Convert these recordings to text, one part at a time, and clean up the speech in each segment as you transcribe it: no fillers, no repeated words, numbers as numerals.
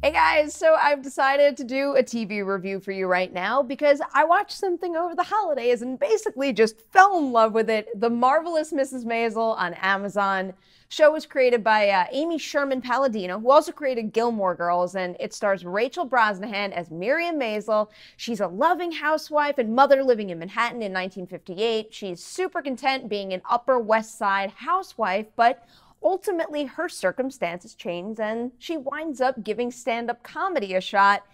Hey guys, so I've decided to do a TV review for you right now because I watched something over the holidays and basically just fell in love with it. The Marvelous Mrs. Maisel on Amazon. Show was created by Amy Sherman-Palladino, who also created Gilmore Girls, and it stars Rachel Brosnahan as Miriam Maisel. She's a loving housewife and mother living in Manhattan in 1958. She's super content being an Upper West Side housewife, but ultimately, her circumstances change and she winds up giving stand-up comedy a shot.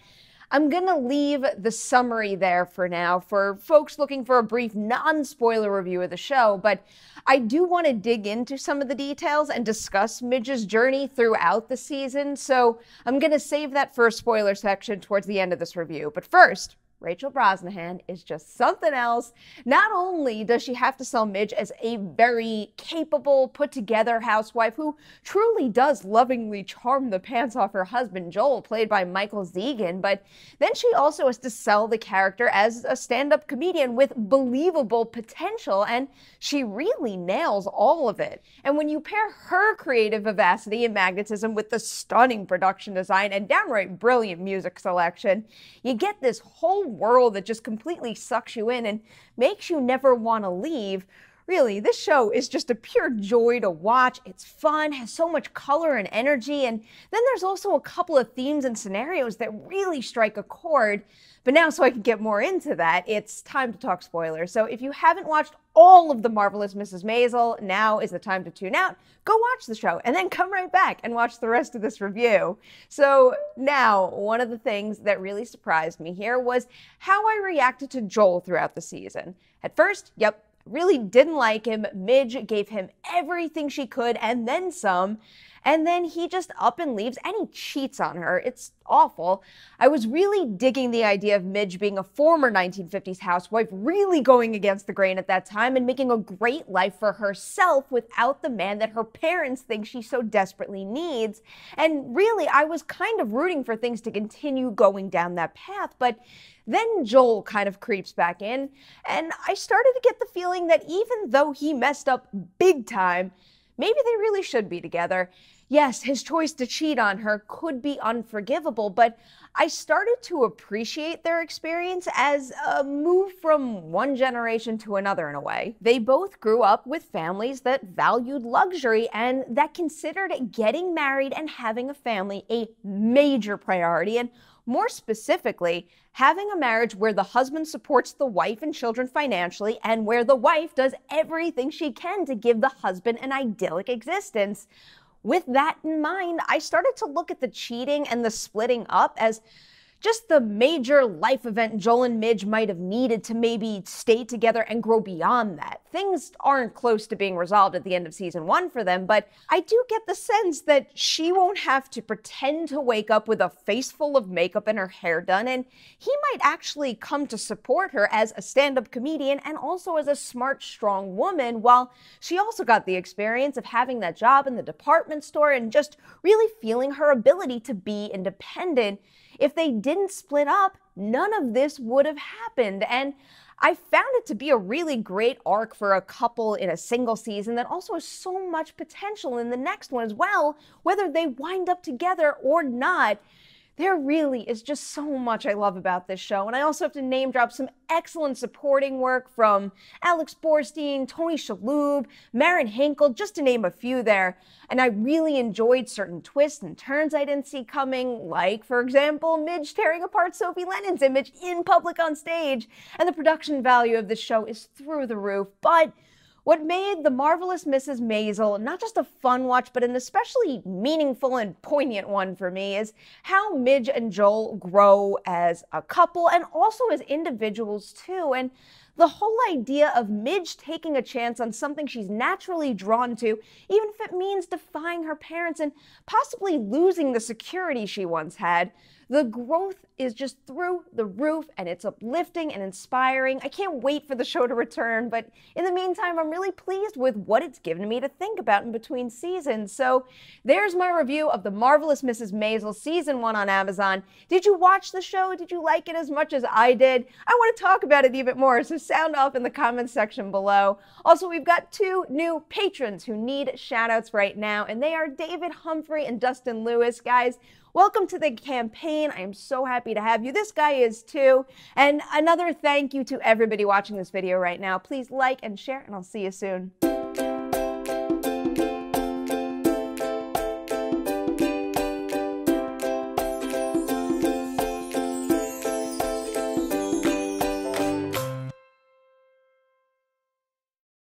I'm gonna leave the summary there for now for folks looking for a brief non-spoiler review of the show, but I do want to dig into some of the details and discuss Midge's journey throughout the season, so I'm gonna save that for a spoiler section towards the end of this review. But first, Rachel Brosnahan is just something else. Not only does she have to sell Midge as a very capable, put-together housewife who truly does lovingly charm the pants off her husband Joel, played by Michael Zegan, but then she also has to sell the character as a stand-up comedian with believable potential, and she really nails all of it. And when you pair her creative vivacity and magnetism with the stunning production design and downright brilliant music selection, you get this whole world that just completely sucks you in and makes you never want to leave. Really, this show is just a pure joy to watch. It's fun, has so much color and energy, and then there's also a couple of themes and scenarios that really strike a chord. But now, so I can get more into that, it's time to talk spoilers. So if you haven't watched all of The Marvelous Mrs. Maisel, now is the time to tune out. Go watch the show and then come right back and watch the rest of this review. So now, one of the things that really surprised me here was how I reacted to Joel throughout the season. At first, really didn't like him. Midge gave him everything she could and then some. And then he just up and leaves and he cheats on her. It's awful. I was really digging the idea of Midge being a former 1950s housewife, really going against the grain at that time and making a great life for herself without the man that her parents think she so desperately needs. And really, I was kind of rooting for things to continue going down that path, but then Joel kind of creeps back in, and I started to get the feeling that even though he messed up big time, maybe they really should be together. Yes, his choice to cheat on her could be unforgivable, but I started to appreciate their experience as a move from one generation to another in a way. They both grew up with families that valued luxury and that considered getting married and having a family a major priority, and more specifically, having a marriage where the husband supports the wife and children financially and where the wife does everything she can to give the husband an idyllic existence. With that in mind, I started to look at the cheating and the splitting up as just the major life event Joel and Midge might have needed to maybe stay together and grow beyond that. Things aren't close to being resolved at the end of season 1 for them, but I do get the sense that she won't have to pretend to wake up with a face full of makeup and her hair done, and he might actually come to support her as a stand-up comedian and also as a smart, strong woman, while she also got the experience of having that job in the department store and just really feeling her ability to be independent. If they didn't split up, none of this would have happened, and I found it to be a really great arc for a couple in a single season that also has so much potential in the next one as well, whether they wind up together or not. There really is just so much I love about this show, and I also have to name drop some excellent supporting work from Alex Borstein, Tony Shalhoub, Maren Hinkle, just to name a few there. And I really enjoyed certain twists and turns I didn't see coming, like, for example, Midge tearing apart Sophie Lennon's image in public on stage. And the production value of this show is through the roof, but what made The Marvelous Mrs. Maisel not just a fun watch, but an especially meaningful and poignant one for me is how Midge and Joel grow as a couple and also as individuals too. And the whole idea of Midge taking a chance on something she's naturally drawn to, even if it means defying her parents and possibly losing the security she once had. The growth is just through the roof, and it's uplifting and inspiring. I can't wait for the show to return, but in the meantime, I'm really pleased with what it's given me to think about in between seasons. So there's my review of The Marvelous Mrs. Maisel Season 1 on Amazon. Did you watch the show? Did you like it as much as I did? I want to talk about it even more, so sound off in the comments section below. Also, we've got 2 new patrons who need shout-outs right now, and they are David Humphrey and Dustin Lewis. Guys, Welcome to the campaign. I am so happy to have you. This guy is too. And another thank you to everybody watching this video right now. Please like and share, and I'll see you soon.